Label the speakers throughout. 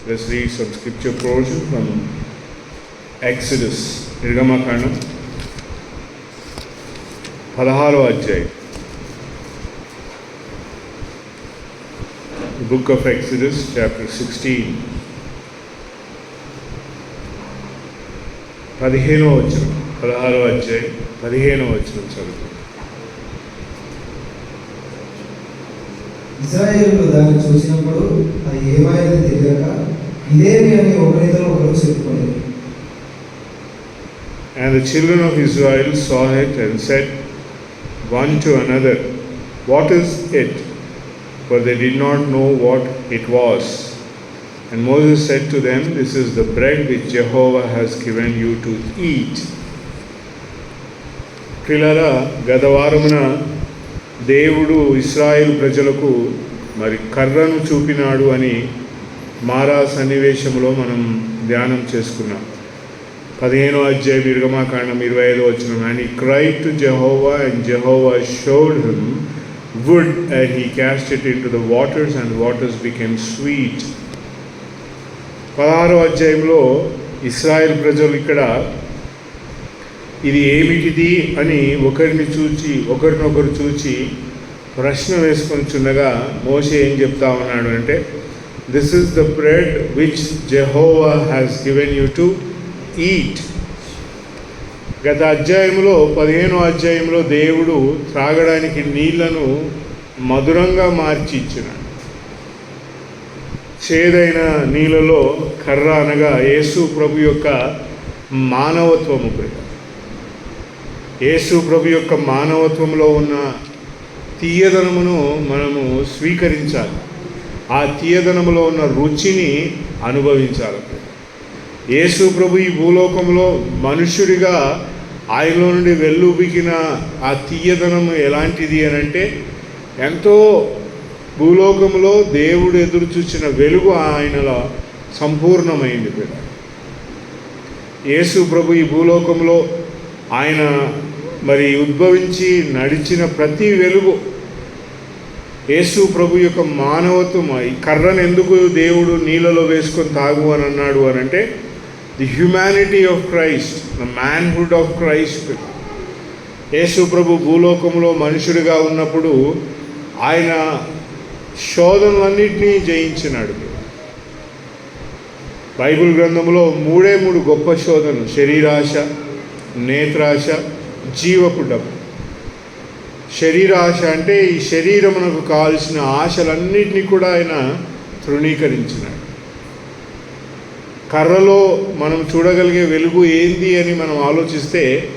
Speaker 1: Let's read some scripture portion from Exodus. నిర్గమకాండం 16వ అధ్యాయం. The book of Exodus, chapter 16. 15వ వచనం, 16వ అధ్యాయం 15వ వచనం చదువుతుంది.
Speaker 2: ఇశ్రాయేలు దాన్ని చూసినప్పుడు అది ఏమైనా తెలియక ఇదేమి అని ఒకరితో ఒకరు చెప్పుకోలేదు.
Speaker 1: And the children of Israel saw it and said one to another, "What is it?" For they did not know what it was. And Moses said to them, "This is the bread which Jehovah has given you to eat." ప్రియులారా, గత వారమున దేవుడు ఇశ్రాయేలు ప్రజలకు మరి కర్రను చూపినాడు అని మారా సన్నివేశంలో మనం ధ్యానం చేసుకున్నాం. 15వ అధ్యాయం నిర్గమకాండం 25వ వచనం. And he cried to Jehovah, and Jehovah showed him wood, and he cast it into the waters, and the waters became sweet. 16వ అధ్యాయంలో ఇశ్రాయేల్ ప్రజలు ఇక్కడ ఇది ఏమిటిది అని ఒకరినొకరు చూచి ప్రశ్న వేసుకొని చున్నగా మోషే ఏం చెప్తా ఉన్నాడు అంటే, "This is the bread which Jehovah has given you to eat." గత అధ్యాయంలో 15వ అధ్యాయంలో దేవుడు త్రాగడానికి నీళ్లను మధురంగా మార్చి ఇచ్చినాడు. చేదైన నీళ్ళలో కర్ర అనగా యేసు ప్రభు యొక్క మానవత్వము. యేసు ప్రభు యొక్క మానవత్వంలో ఉన్న తీయదనమును మనము స్వీకరించాలి. ఆ తీయదనములో ఉన్న రుచిని అనుభవించాలి. యేసు ప్రభు ఈ భూలోకంలో మనుష్యుడిగా ఆయనలో నుండి వెల్లుబికిన ఆ తీయదనము ఎలాంటిది అని అంటే, ఎంతో భూలోకంలో దేవుడు ఎదురు చూసిన వెలుగు ఆయనలో సంపూర్ణమైంది. యేసు ప్రభు ఈ భూలోకంలో ఆయన మరి ఉద్భవించి నడిచిన ప్రతి వెలుగు యేసు ప్రభు యొక్క మానవత్వం. ఈ కర్రను ఎందుకు దేవుడు నీళ్ళలో వేసుకొని తాగు అని అన్నాడు అని అంటే, the humanity of Christ, the manhood of Christ. Yesu ప్రభు భూలోకంలో మనుషుడిగా ఉన్నప్పుడు ఆయన శోధనలన్నింటినీ జయించినాడు. బైబిల్ గ్రంథంలో 3 గొప్ప శోధనలు: శరీరాశ, నేత్రాశ, జీవపు డబ్బు. శరీరాశ అంటే ఈ శరీరమునకు కావాల్సిన ఆశలన్నింటినీ కూడా ఆయన తృణీకరించినాడు. కర్రలో మనం చూడగలిగే వెలుగు ఏంది అని మనం ఆలోచిస్తే,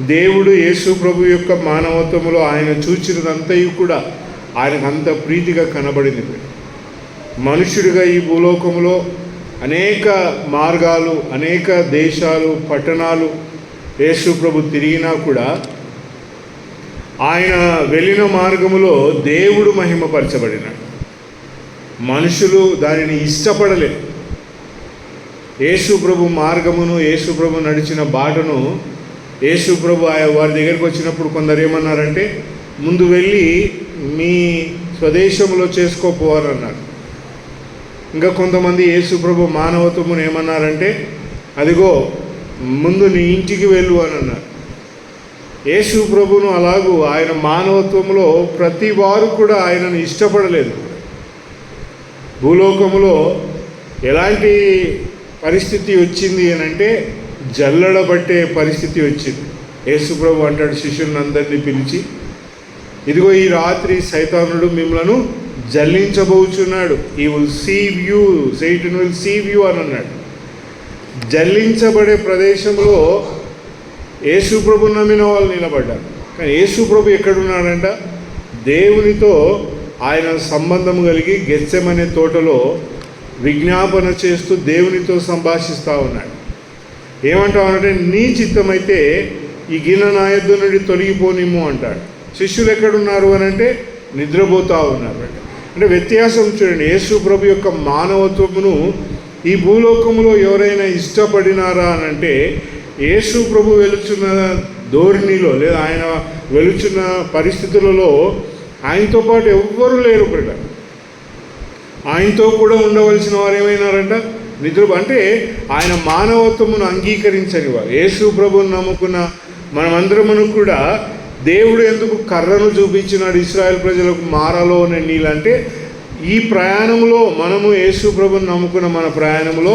Speaker 1: దేవుడు యేసు ప్రభు యొక్క మానవత్వంలో ఆయన చూచినదంతయు కూడా ఆయనకు అంత ప్రీతిగా కనబడింది. మనుష్యుడిగా ఈ భూలోకంలో అనేక మార్గాలు, అనేక దేశాలు, పట్టణాలు యేసు ప్రభు తిరిగినా కూడా ఆయన వెళ్ళిన మార్గములో దేవుడు మహిమపరచబడినాడు. మనుషులు దానిని ఇష్టపడలేదు. యేసు ప్రభు మార్గమును, యేసు ప్రభు నడిచిన బాటను యేసు ప్రభు వారి దగ్గరికి వచ్చినప్పుడు కొందరు ఏమన్నారంటే, "ముందు వెళ్ళి మీ స్వదేశంలో చేసుకోపోవాలన్నారు." ఇంకా కొంతమంది యేసు ప్రభు మానవత్వమును ఏమన్నారంటే, "అదిగో ముందు నీ ఇంటికి వెళ్ళు" అని అన్నారు. యేసు ప్రభును అలాగూ ఆయన మానవత్వంలో ప్రతి వారు కూడా ఆయనను ఇష్టపడలేదు. భూలోకంలో ఎలాంటి పరిస్థితి వచ్చింది అని అంటే, జల్లడబట్టే పరిస్థితి వచ్చింది. యేసు ప్రభు అంటాడు శిష్యులందరినీ పిలిచి, "ఇదిగో ఈ రాత్రి సైతానుడు మిమ్మలను జల్లించబోచున్నాడు. He will sieve you, Satan will sieve you" అని అన్నాడు. జల్లించబడే ప్రదేశంలో యేసు ప్రభు నమ్మిన వాళ్ళు నిలబడ్డారు. కానీ యేసు ప్రభు ఎక్కడున్నాడంట? దేవునితో ఆయన సంబంధం కలిగి గెత్సెమనే తోటలో విజ్ఞాపన చేస్తూ దేవునితో సంభాషిస్తూ ఉన్నాడు. ఏమంటామంటే, "నీ చిత్తమైతే ఈ గిన్నె నా యొద్ద నుండి తొలగిపోనిమ్ము" అంటాడు. శిష్యులు ఎక్కడున్నారు అని అంటే, నిద్రపోతూ ఉన్నారు. అంటే వ్యత్యాసం చూడండి. యేసు ప్రభు యొక్క మానవత్వమును ఈ భూలోకంలో ఎవరైనా ఇష్టపడినారా అని అంటే, యేసు ప్రభు వెలుచున్న ధోరణిలో లేదా ఆయన వెలుచున్న పరిస్థితులలో ఆయనతో పాటు ఎవ్వరూ లేరు. ఆయనతో కూడా ఉండవలసిన వారు ఏమైనారంట? అంటే ఆయన మానవత్వమును అంగీకరించని వారు. యేసు ప్రభువును నమ్ముకున్న మనమందరమును కూడా దేవుడు ఎందుకు కర్రను చూపించినాడు ఇశ్రాయేల్ ప్రజలకు మారాలో అనే నీళ్ళంటే, ఈ ప్రయాణంలో మనము యేసు ప్రభువును నమ్ముకున్న మన ప్రయాణంలో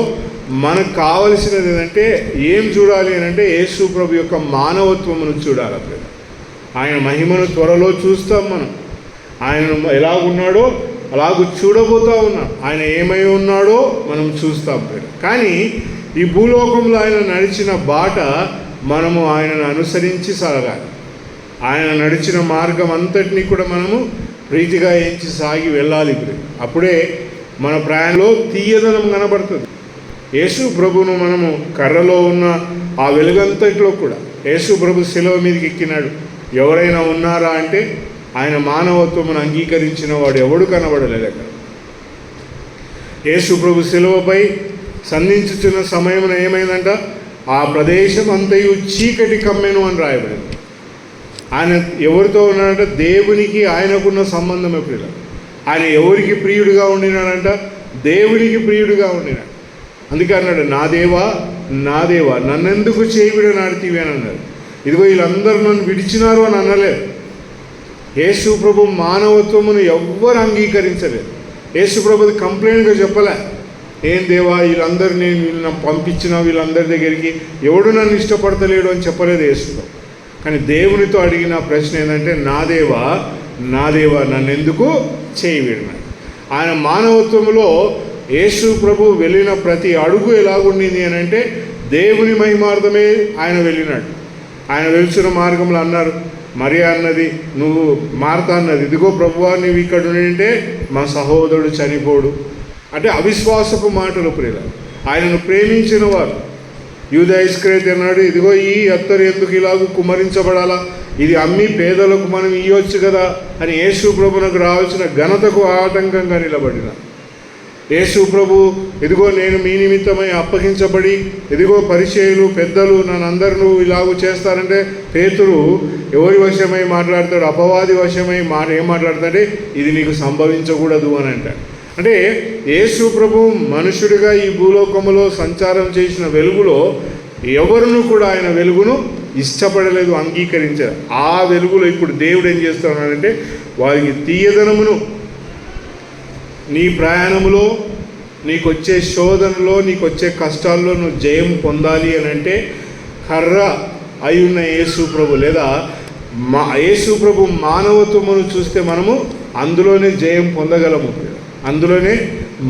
Speaker 1: మనకు కావలసినది ఏంటంటే ఏం చూడాలి అని అంటే యేసు ప్రభు యొక్క మానవత్వమును చూడాలి. అప్పుడు ఆయన మహిమను త్వరలో చూస్తాం. మనం ఆయన ఎలా ఉన్నాడో అలాగూ చూడబోతూ ఉన్నాం. ఆయన ఏమై ఉన్నాడో మనం చూస్తాం. కానీ ఈ భూలోకంలో ఆయన నడిచిన బాట మనము ఆయనను అనుసరించి సాగాలి. ఆయన నడిచిన మార్గం అంతటినీ కూడా మనము ప్రీతిగా ఎంచి సాగి వెళ్ళాలి. అప్పుడే మన ప్రయాణంలో తీయదనం కనబడుతుంది. యేసు ప్రభువును మనము కర్రలో ఉన్న ఆ వెలుగంతట్లో కూడా యేసు ప్రభు శిలువ మీదకి ఎక్కినాడు. ఎవరైనా ఉన్నారా అంటే ఆయన మానవత్వమును అంగీకరించిన వాడు ఎవడు కనబడలేదు అక్కడ. యేసు ప్రభు శిలువపై సంధించుతున్న సమయమున ఏమైందంట? ఆ ప్రదేశం అంతయు చీకటి కమ్మెను అని రాయబడింది. ఆయన ఎవరితో ఉన్నాడంట? దేవునికి ఆయనకున్న సంబంధం ఎప్పుడు. ఆయన ఎవరికి ప్రియుడిగా ఉండినాడంట? దేవునికి ప్రియుడిగా ఉండినాడు. అందుకే అన్నాడు, నా దేవా నా దేవా నన్నెందుకు చేయి నాడితీవి అని అన్నాడు. ఇదిగో వీళ్ళందరూ నన్ను విడిచినారు అని అనలేదు. యేసు ప్రభు మానవత్వమును ఎవ్వరు అంగీకరించలేదు. యేసు ప్రభుది కంప్లైంట్గా చెప్పలే, ఏం దేవా వీళ్ళందరూ నేను వీళ్ళని పంపించిన వీళ్ళందరి దగ్గరికి ఎవడు నన్ను ఇష్టపడతలేడు అని చెప్పలేదు యేసు ప్రభు. కానీ దేవునితో అడిగిన ప్రశ్న ఏంటంటే, నా దేవా నన్నెందుకు చేయి విడినాడు. ఆయన మానవత్వంలో యేసు ప్రభు వెళ్ళిన ప్రతి అడుగు ఎలాగుండింది అని అంటే దేవుని మహిమార్థమే ఆయన వెళ్ళినాడు. ఆయన వెళ్తున్న మార్గంలో అన్నారు, మరియా అన్నది, నువ్వు మార్తా అన్నది, ఇదిగో ప్రభువా నువ్వు ఇక్కడ ఉంటే మా సహోదరుడు చనిపోడు అంటే అవిశ్వాసపు మాటలు. ప్రియుల ఆయనను ప్రేమించిన వారు యూదా ఇస్కరియోతు అన్నాడు, ఇదిగో ఈ అత్తరు ఎందుకు ఇలాగూ కుమ్మరించబడాలా, ఇది అమ్మి పేదలకు మనం ఇవ్వచ్చు కదా అని యేసు ప్రభునకు రావాల్సిన ఘనతకు ఆటంకంగా నిలబడిన యేసు ప్రభు, ఇదిగో నేను మీ నిమిత్తమై అప్పగించబడి, ఇదిగో పరిచయులు పెద్దలు నన్నందరూ ఇలాగూ చేస్తారంటే పేతురు ఎవరి వశమై మాట్లాడతాడు? అపవాది వశమై ఏం మాట్లాడతాడే, ఇది నీకు సంభవించకూడదు అని అంటాడు. అంటే యేసు ప్రభు మనుషుడిగా ఈ భూలోకములో సంచారం చేసిన వెలుగులో ఎవరును కూడా ఆయన వెలుగును ఇష్టపడలేదు, అంగీకరించారు. ఆ వెలుగులో ఇప్పుడు దేవుడు ఏం చేస్తున్నాడంటే వారికి తీయదనమును, నీ ప్రయాణంలో నీకు వచ్చే శోధనలో నీకు వచ్చే కష్టాల్లో నువ్వు జయం పొందాలి అని అంటే కర్ర అయ్యున్న యేసు ప్రభు లేదా యేసు ప్రభు మానవత్వమును చూస్తే మనము అందులోనే జయం పొందగలము, అందులోనే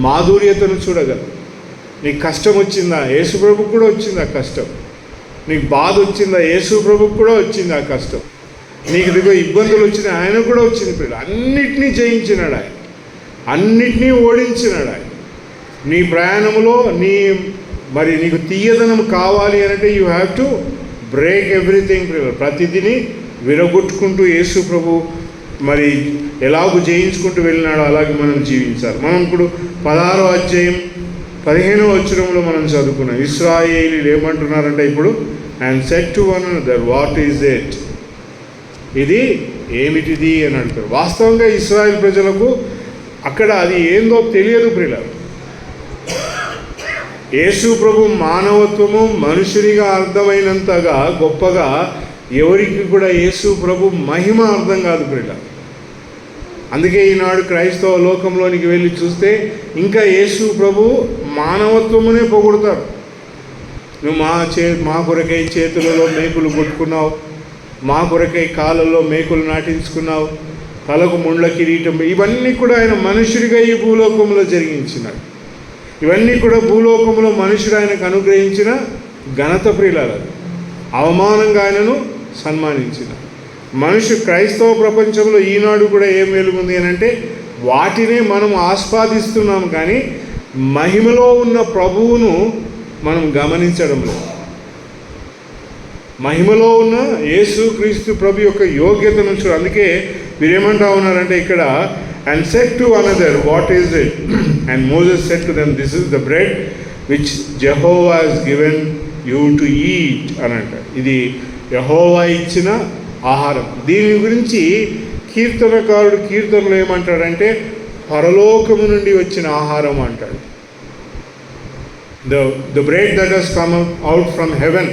Speaker 1: మాధుర్యతను చూడగలం. నీకు కష్టం వచ్చిందా? యేసు ప్రభుకు కూడా వచ్చింది ఆ కష్టం. నీకు బాధ వచ్చిందా? యేసు ప్రభుకు కూడా వచ్చింది ఆ కష్టం. నీకు ఇదిగో ఇబ్బందులు వచ్చినాయి, ఆయన కూడా వచ్చింది. పిల్లలు అన్నిటినీ జయించినాడు ఆయన, అన్నిటినీ ఓడించినాడు ఆయన. నీ ప్రయాణంలో నీకు తీయదనం కావాలి అంటే you have to break everything. ప్రతిదిని విరగొట్టుకుంటూ యేసు ప్రభు మరి ఎలాగూ జయించుకుంటూ వెళ్ళినాడో అలాగే మనం జీవించాలి. మనం ఇప్పుడు 16వ అధ్యాయం 15వ వచనంలో మనం చదువుకున్నాం. ఇశ్రాయేలీయులు ఏమంటున్నారంటే ఇప్పుడు, and said to one another what is it, ఇది ఏమిటిది అని అంటారు. వాస్తవంగా ఇశ్రాయేల్ ప్రజలకు అక్కడ అది ఏందో తెలియదు. ప్రియులారా, యేసు ప్రభు మానవత్వము మనుషునిగా అర్థమైనంతగా గొప్పగా ఎవరికి కూడా యేసు ప్రభు మహిమ అర్థం కాదు ప్రియులారా. అందుకే ఈనాడు క్రైస్తవ లోకంలోనికి వెళ్ళి చూస్తే ఇంకా యేసు ప్రభు మానవత్వమునే పొగుడుతారు. నువ్వు మా కొరకై చేతులలో మేకులు కొట్టుకున్నావు, మా కొరకై కాళ్ళల్లో మేకులు నాటించుకున్నావు, తలకు ముండ్ల కిరీటం, ఇవన్నీ కూడా ఆయన మనుషుడిగా ఈ భూలోకంలో జరిగించినాడు. ఇవన్నీ కూడా భూలోకంలో మనుషుడు ఆయనకు అనుగ్రహించిన ఘనత ప్రియులారా. అవమానంగా ఆయనను సన్మానించిన క్రైస్తవ ప్రపంచంలో ఈనాడు కూడా ఏం వెలుగుంది అని అంటే వాటినే మనం ఆస్వాదిస్తున్నాము, కానీ మహిమలో ఉన్న ప్రభువును మనం గమనించడం లేదు. మహిమలో ఉన్న యేసు క్రీస్తు ప్రభు యొక్క యోగ్యతను చూడ. అందుకే వీరేమంటా ఉన్నారంటే ఇక్కడ, and said to another what is it, and Moses said to them this is the bread which Jehovah has given you to eat అని అంటారు. ఇది యెహోవా ఇచ్చిన ఆహారం. దీని గురించి కీర్తనకారుడు కీర్తనలో ఏమంటాడంటే, పరలోకము నుండి వచ్చిన ఆహారం అంటాడు. The bread that has come out from heaven.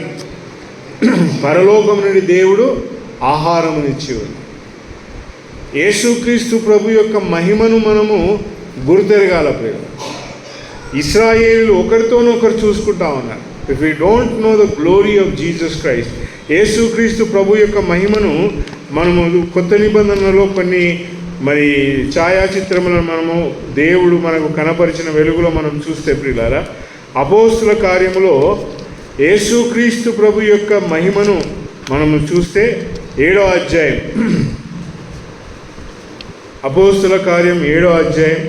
Speaker 1: పరలోకం నుండి దేవుడు ఆహారమునిచ్చేవాడు. యేసుక్రీస్తు ప్రభు యొక్క మహిమను మనము గుర్తెరగాల. ఇశ్రాయేలు ఒకరితోనొకరు చూసుకుంటా ఉన్నారు. If you don't know the glory of Jesus Christ, యేసుక్రీస్తు ప్రభు యొక్క మహిమను మనము కొత్త నిబంధనలో కొన్ని మరి ఛాయాచిత్రములను మనము దేవుడు మనకు కనపరిచిన వెలుగులో మనం చూస్తే ప్రియులారా, అపోస్తుల కార్యములో యేసుక్రీస్తు ప్రభు యొక్క మహిమను మనము చూస్తే 7వ అధ్యాయం, అపోస్తుల కార్యం 7వ అధ్యాయం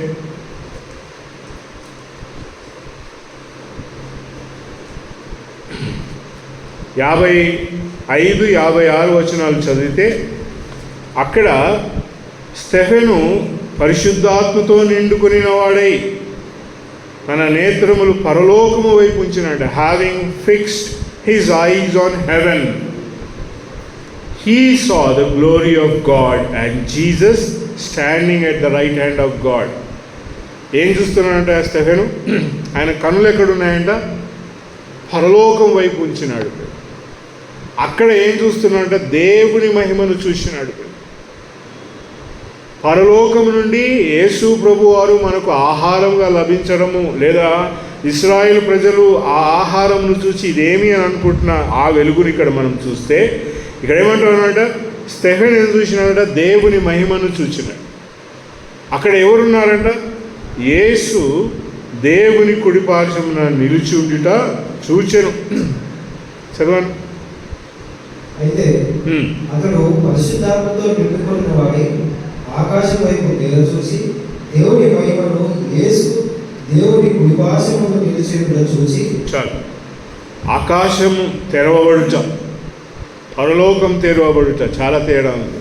Speaker 1: 55, 56 వచనాలు చదివితే అక్కడ స్టెఫెను పరిశుద్ధాత్మతో నిండుకొనిన వాడై తన నేత్రములు పరలోకము వైపు ఉంచినాడు. Having fixed his eyes on heaven, he saw the glory of God and Jesus standing at the right hand of God. ఏం చూస్తున్నాడంట స్టెఫెను? ఆయన కనులు ఎక్కడున్నాయంట? పరలోకం వైపు ఉంచినాడు. అక్కడ ఏం చూస్తున్నాడంట? దేవుని మహిమను చూసినాడు. పరలోకము నుండి యేసు ప్రభు వారు మనకు ఆహారంగా లభించడము, లేదా ఇశ్రాయేలు ప్రజలు ఆ ఆహారంను చూసి ఇదేమి అని అనుకుంటున్న ఆ వెలుగుని ఇక్కడ మనం చూస్తే, ఇక్కడ ఏమంటున్నాడంట? స్టెఫెన్ ఏం చూసినాడంట? దేవుని మహిమను చూసినాడు. అక్కడ ఎవరున్నారంట? యేసు దేవుని కుడిపార్శ్వమున నిలిచి ఉండుట చూచెను. చదవండి.
Speaker 2: అయితే అతడు పరిశుద్ధాత్మతో నిండుకొనిన వాడై ఆకాశం వైపు తేర చూసి దేవుని మహిమను యేసు దేవుని కుడిపార్శ్వమున నిలిచి ఉండుట చూసి. చాలు.
Speaker 1: ఆకాశము తెరవబడుట, పరలోకం తెరవబడుట చాలా తేడా ఉంది.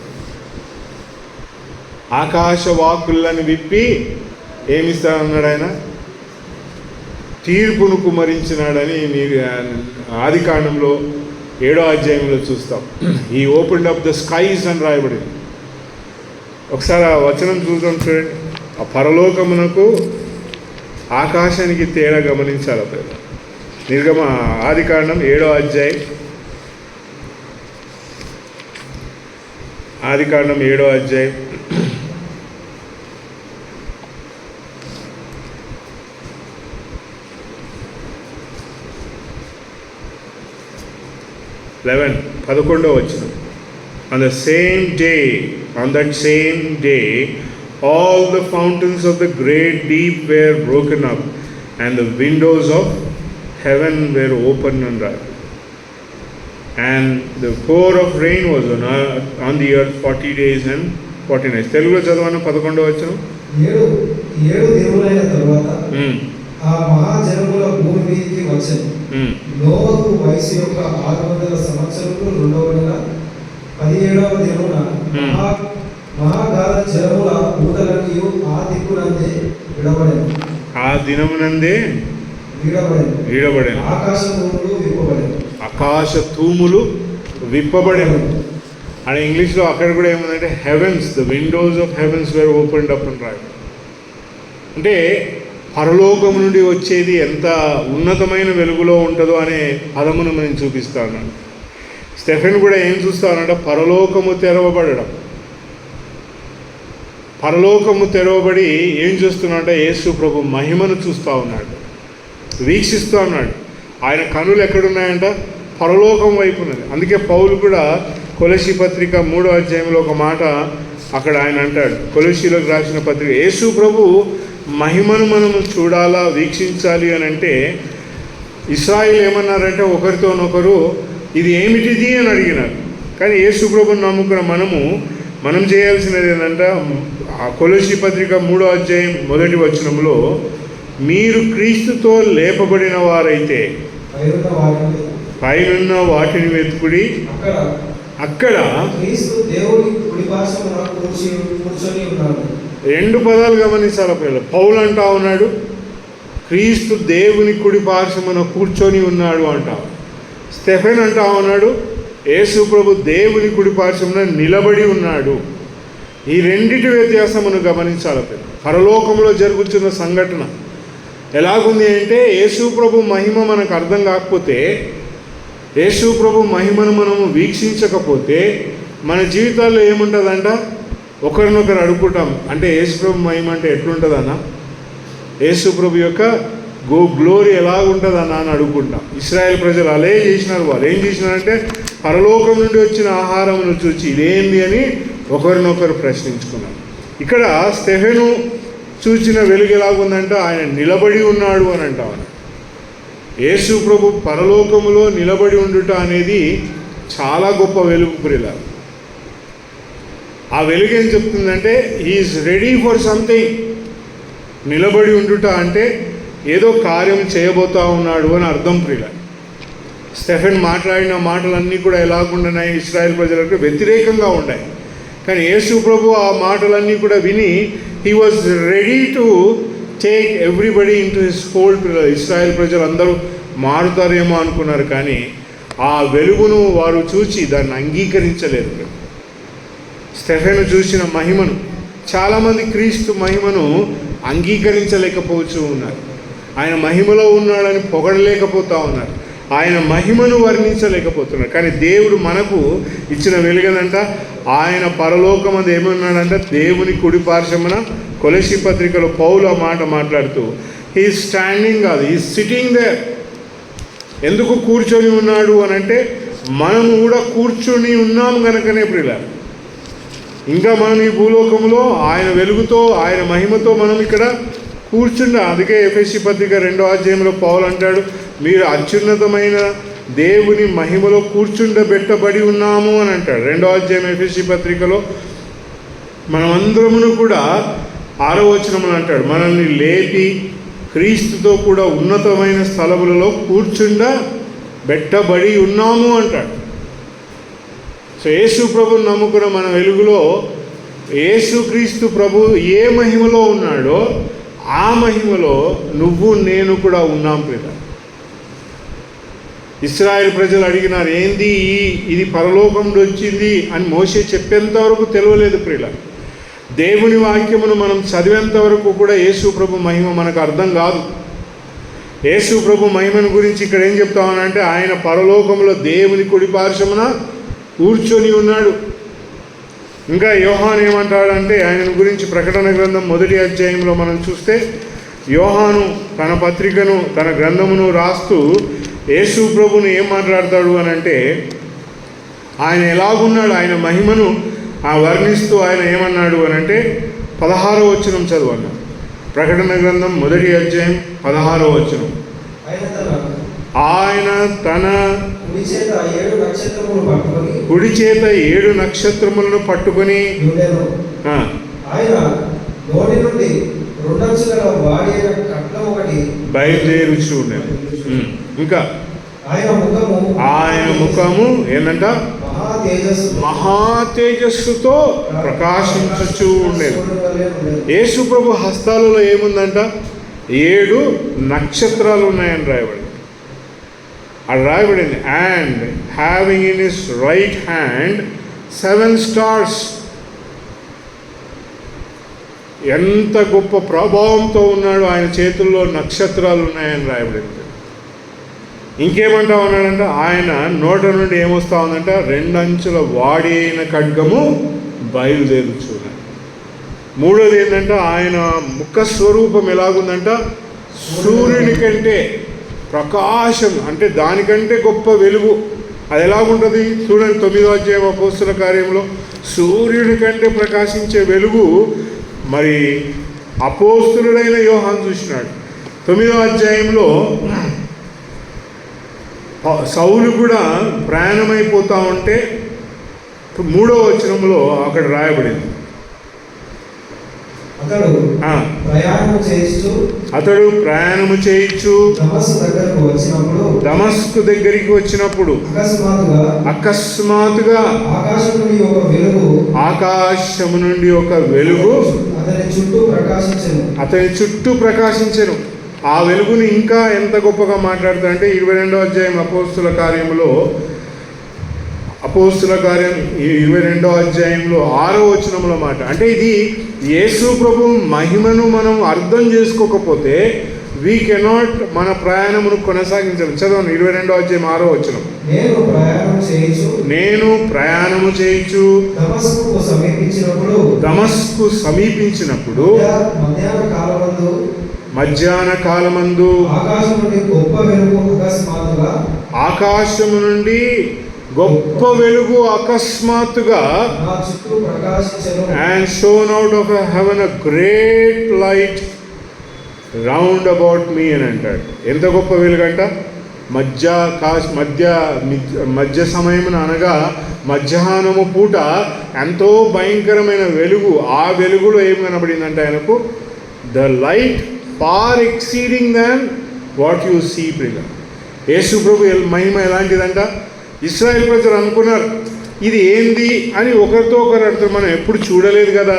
Speaker 1: ఆకాశ వాకులను విప్పి ఏమిస్తానన్నాడు ఆయన? తీర్పును కుమరించినాడని ఆదికాండంలో 7వ అధ్యాయంలో చూస్తాం. ఈ ఓపెన్డ్ అప్ ద స్కైస్ అని రాయబడింది. ఒకసారి ఆ వచనం చూద్దాం, చూడండి. ఆ పరలోకమునకు ఆకాశానికి తేడా గమనించాలి. ఆదికాండం 7వ అధ్యాయం, ఆదికాండం 7వ అధ్యాయం 11వ వచనం. On that same day, all the fountains of the great deep were broken up, and the windows of heaven were opened and right. And the pour of rain was on the earth 40 days and 40 nights. తెలుగులో చదవను 11వ వచనం.
Speaker 2: ఏడు దేవులైన తరువాత ఆ మహాజనముల భూమి మీదకి వచ్చెను. నోవహు వయసు యొక్క 600 సంవత్సరములు 2వ నెల 17వ దినమున మహాగాధ జలముల ఊటలన్నీ ఆ దిక్కునందే విడబడెను.
Speaker 1: ఆ దినమునందే విడబడెను. ఆకాశ తూములు విప్పబడెను. అని ఇంగ్లీష్లో అక్కడ కూడా ఏముందంటే heavens, the windows of heavens were opened up అని రాయడం. అంటే పరలోకం నుండి వచ్చేది ఎంత ఉన్నతమైన వెలుగులో ఉంటుందో అనే పదమును నేను చూపిస్తా ఉన్నాను. స్టెఫెన్ కూడా ఏం చూస్తా ఉన్నాడు? పరలోకము తెరవబడడం. పరలోకము తెరవబడి ఏం చూస్తున్నాడంటే యేసు ప్రభు మహిమను చూస్తూ ఉన్నాడు, వీక్షిస్తూ ఉన్నాడు. ఆయన కనులు ఎక్కడున్నాయంట? పరలోకం వైపు ఉన్నది. అందుకే పౌలు కూడా కొలసీ పత్రిక 3వ అధ్యాయంలో ఒక మాట అక్కడ ఆయన అంటాడు, కొలసీలోకి రాసిన పత్రిక, యేసు ప్రభు మహిమను మనము చూడాలా, వీక్షించాలి అని అంటే ఇశ్రాయేలు ఏమన్నారంటే ఒకరితోనొకరు ఇది ఏమిటిది అని అడిగినారు. కానీ యేసు ప్రభుని నమ్ముకున్న మనం చేయాల్సినది ఏంటంటే ఆ కొలసీ పత్రిక 3వ అధ్యాయం 1వ వచనంలో మీరు క్రీస్తుతో లేపబడిన వారైతే పైనున్న వాటిని వెతుకుడి, అక్కడ రెండు పదాలు గమనించాలి పిల్లలు. పౌలు అంటా ఉన్నాడు క్రీస్తు దేవుని కుడి పార్శ్వమున కూర్చొని ఉన్నాడు అంటావు. స్టెఫెన్ అంటా ఉన్నాడు యేసు ప్రభు దేవుని కుడి పార్శ్వమున నిలబడి ఉన్నాడు. ఈ రెండిటి వ్యత్యాసమును గమనించాలి. పరలోకంలో జరుగుతున్న సంఘటన ఎలాగుంది అంటే, యేసు ప్రభు మహిమ మనకు అర్థం కాకపోతే, యేసు ప్రభు మహిమను మనము వీక్షించకపోతే మన జీవితాల్లో ఏముంటుందంట? ఒకరినొకరు అడుగుకుంటాం. అంటే యేసు ప్రభు మహిమ అంటే ఎట్లుంటుందన్నా, యేసు ప్రభు యొక్క గ్లోరీ ఎలా ఉంటుందన్నా అని అడుగుకుంటాం. ఇశ్రాయేల్ ప్రజలు అలే చేసినారు. వాళ్ళు ఏం చేసినారంటే, పరలోకం నుండి వచ్చిన ఆహారమును చూచి ఇదేంది అని ఒకరినొకరు ప్రశ్నించుకున్నారు. ఇక్కడ స్టెఫెను చూచిన వెలుగు ఎలాగుందంటే, ఆయన నిలబడి ఉన్నాడు అని అంటాం. యేసు ప్రభు పరలోకములో నిలబడి ఉండుట అనేది చాలా గొప్ప వెలుగు ప్రియులారా. ఆ వెలుగు ఏం చెప్తుందంటే, హీఈస్ రెడీ ఫర్ సంథింగ్. నిలబడి ఉండుట అంటే ఏదో కార్యం చేయబోతా ఉన్నాడు అని అర్థం ప్రియులారా. స్టెఫెన్ మాట్లాడిన మాటలన్నీ కూడా ఎలాగుంటున్నాయి? ఇశ్రాయేల్ ప్రజలకు వ్యతిరేకంగా ఉన్నాయి. కానీ యేసు ప్రభు ఆ మాటలన్నీ కూడా విని he was ready to take everybody in to his fold. Israel ప్రజలు అందరూ మారుతారేమో అనుకున్నారు, కానీ ఆ వెలుగును వారు చూచి దాన్ని అంగీకరించలేదు. స్టెఫెను చూసిన మహిమను, చాలామంది క్రీస్తు మహిమను అంగీకరించలేకపోతూ ఉన్నారు. ఆయన మహిమలో ఉన్నాడని పొగడలేకపోతూ ఉన్నారు. ఆయన మహిమను వర్ణించలేకపోతున్నారు. కానీ దేవుడు మనకు ఇచ్చిన వెలుగదంట, ఆయన పరలోకమందు ఏమన్నాడంట, దేవుని కుడి పార్శ్వమున. కొలస్సీ పత్రికలో పౌలు ఆ మాట మాట్లాడుతూ, హీ స్టాండింగ్ కాదు, హీ సిట్టింగ్ దేర్. ఎందుకు కూర్చొని ఉన్నాడు అని అంటే, మనము కూడా కూర్చొని ఉన్నాము కనుకనే ప్రియులారా. ఇంకా మనం ఈ భూలోకంలో ఆయన వెలుగుతో, ఆయన మహిమతో మనం ఇక్కడ కూర్చుండా. అందుకే ఎఫెసీ పత్రిక 2వ అధ్యాయంలో పౌలు అంటాడు, మీరు అత్యున్నతమైన దేవుని మహిమలో కూర్చుండబెట్టబడి ఉన్నాము అని అంటాడు. 2వ అధ్యాయం ఎఫెసీ పత్రికలో మనమందరమును కూడా 6వ వచనమున అంటాడు, మనల్ని లేపి క్రీస్తుతో కూడా ఉన్నతమైన స్థలములలో కూర్చుండబెట్టబడి ఉన్నాము అంటాడు. సో యేసు ప్రభుని నమ్ముకున్న మన వెలుగులో యేసుక్రీస్తు ప్రభు ఏ మహిమలో ఉన్నాడో ఆ మహిమలో నువ్వు నేను కూడా ఉన్నాం ప్రియులారా. ఇశ్రాయేల్ ప్రజలు అడిగినారు, ఏంది ఇది పరలోకం నుండి వచ్చింది అని మోషే చెప్పేంత వరకు తెలియలేదు ప్రియులారా. దేవుని వాక్యమును మనం చదివేంత వరకు కూడా యేసు ప్రభు మహిమ మనకు అర్థం కాదు. యేసు ప్రభు మహిమను గురించి ఇక్కడ ఏం చెప్తామనంటే, ఆయన పరలోకంలో దేవుని కుడి పార్శ్వమున కూర్చొని ఉన్నాడు. ఇంకా యోహాను ఏమంటాడంటే, ఆయన గురించి ప్రకటన గ్రంథం 1వ అధ్యాయంలో మనం చూస్తే, యోహాను తన పత్రికను, తన గ్రంథమును రాస్తూ యేసు ప్రభుని ఏం మాట్లాడతాడు అని అంటే, ఆయన ఎలాగున్నాడు, ఆయన మహిమను వర్ణిస్తూ ఆయన ఏమన్నాడు అని అంటే, 16వ వచనం చదువన్నాడు. ప్రకటన గ్రంథం 1వ అధ్యాయం 16వ వచనం. ఆయన తన కుడి చేత 7 నక్షత్రములను పట్టుకొని బయలుదేరుచు ఉండేది. ఇంకా ఆయన ముఖము ఏంటంట, మహా తేజస్సుతో ప్రకాశించుచూ ఉండేది. యేసు ప్రభు హస్తాలలో ఏముందంట, 7 నక్షత్రాలు ఉన్నాయని రాయబడింది. అది రాయబడింది, and having in his right hand 7 stars. ఎంత గొప్ప ప్రభావంతో ఉన్నాడు, ఆయన చేతుల్లో నక్షత్రాలు ఉన్నాయని రాయబడింది. ఇంకేమంటా ఉన్నాడంట, ఆయన నోట నుండి ఏమొస్తా ఉందంట, 2 అంచుల వాడి అయిన ఖడ్గము బయలుదేరుచున్నాడు. మూడోది ఏంటంటే, ఆయన ముఖ స్వరూపం ఎలాగుందంట, సూర్యుని కంటే ప్రకాశం, అంటే దానికంటే గొప్ప వెలుగు. అది ఎలాగుంటుంది చూడండి, 9వ అధ్యాయం అపోస్తల కార్యంలో సూర్యుని కంటే ప్రకాశించే వెలుగు మరి అపోస్తలుడైన యోహాను చూసినాడు. 9వ అధ్యాయంలో సౌలు కూడా ప్రయాణమైపోతూ ఉంటే 3వ వచనంలో అక్కడ రాయబడింది, అతడు ప్రయాణము చేయించు దమస్కు దగ్గరికి వచ్చినప్పుడు అకస్మాత్తుగా ఆకాశము నుండి ఒక వెలుగు అతని చుట్టూ ప్రకాశించెను. ఆ వెలుగుని ఇంకా ఎంత గొప్పగా మాట్లాడుతారంటే 22వ అధ్యాయం అపోస్తుల కార్యములో అపోస్తుల కార్యం 22వ అధ్యాయంలో 6వ వచనంలో మాట. అంటే ఇది యేసు ప్రభు మహిమను మనం అర్థం చేసుకోకపోతే వీ కెనాట్ మన ప్రయాణమును కొనసాగించడం. చదవండి 22వ అధ్యాయం 6వ వచనం. నేను ప్రయాణము చేయించు దమస్కు సమీపించినప్పుడు మధ్యాహ్న కాలమందు ఆకాశము నుండి గొప్ప వెలుగు అకస్మాత్తుగా and shone out of heaven a great light round about me అని అంటాడు. ఎంత గొప్ప వెలుగంట! మధ్య సమయమున అనగా మధ్యాహ్నము పూట ఎంతో భయంకరమైన వెలుగు. ఆ వెలుగులో ఏం కనబడిందంటే ఆయనకు the light far exceeding than what you see ప్రియ. యేసు ప్రభు మహిమ ఎలాంటిదంట? ఇశ్రాయేల్ ప్రజలు అనుకున్నారు ఇది ఏంది అని ఒకరితో ఒకరు అడుగుతారు. మనం ఎప్పుడు చూడలేదు కదా,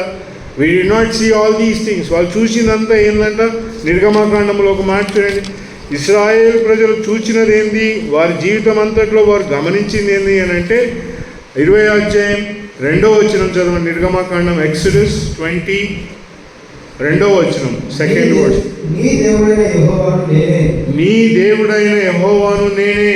Speaker 1: we did not see all these things. వాళ్ళు చూసిందంతా ఏంటంట? నిర్గమాకాండంలో ఒక మాట చూడండి. ఇశ్రాయేల్ ప్రజలు చూచినది ఏంది, వారి జీవితం అంతట్లో వారు గమనించింది ఏంది అని అంటే 20వ అధ్యాయం 2వ వచనం చదవండి. నిర్గమాకాండం ఎక్సోడస్ 20 2వ వచనం సెకండ్ వర్డ్. నీ దేవుడైన యెహోవాను నేనే.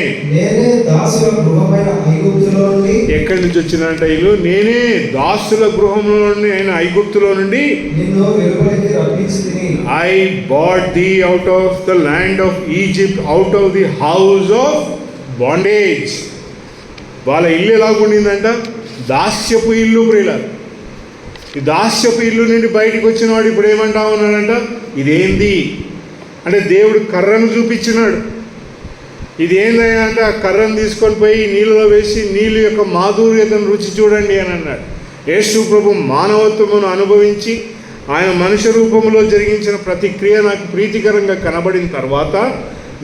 Speaker 1: ఎక్కడి నుంచి వచ్చినంట ఇల్లు? నేనే దాసుల గృహంలో నుండి ఆయన ఐగుప్తులో నుండి I bought the out of the land of Egypt, out of the house of bondage. వాళ్ళ ఇల్లు ఎలాగుండిందంట? దాస్యపు ఇల్లు ప్రియుల. ఈ దాస్యపు ఇల్లు నుండి బయటకు వచ్చిన వాడు ఇప్పుడు ఏమంటా ఉన్నాడంట? ఇదేంది అంటే దేవుడు కర్రను చూపించినాడు. ఇది ఏందయ్యా అంటే ఆ కర్రను తీసుకొని పోయి నీళ్ళలో వేసి నీళ్ళు యొక్క మాధుర్యతను రుచి చూడండి అని అన్నాడు. యేసు ప్రభు మానవత్వమును అనుభవించి ఆయన మనుష్య రూపంలో జరిగించిన ప్రతి క్రియ నాకు ప్రీతికరంగా కనబడిన తర్వాత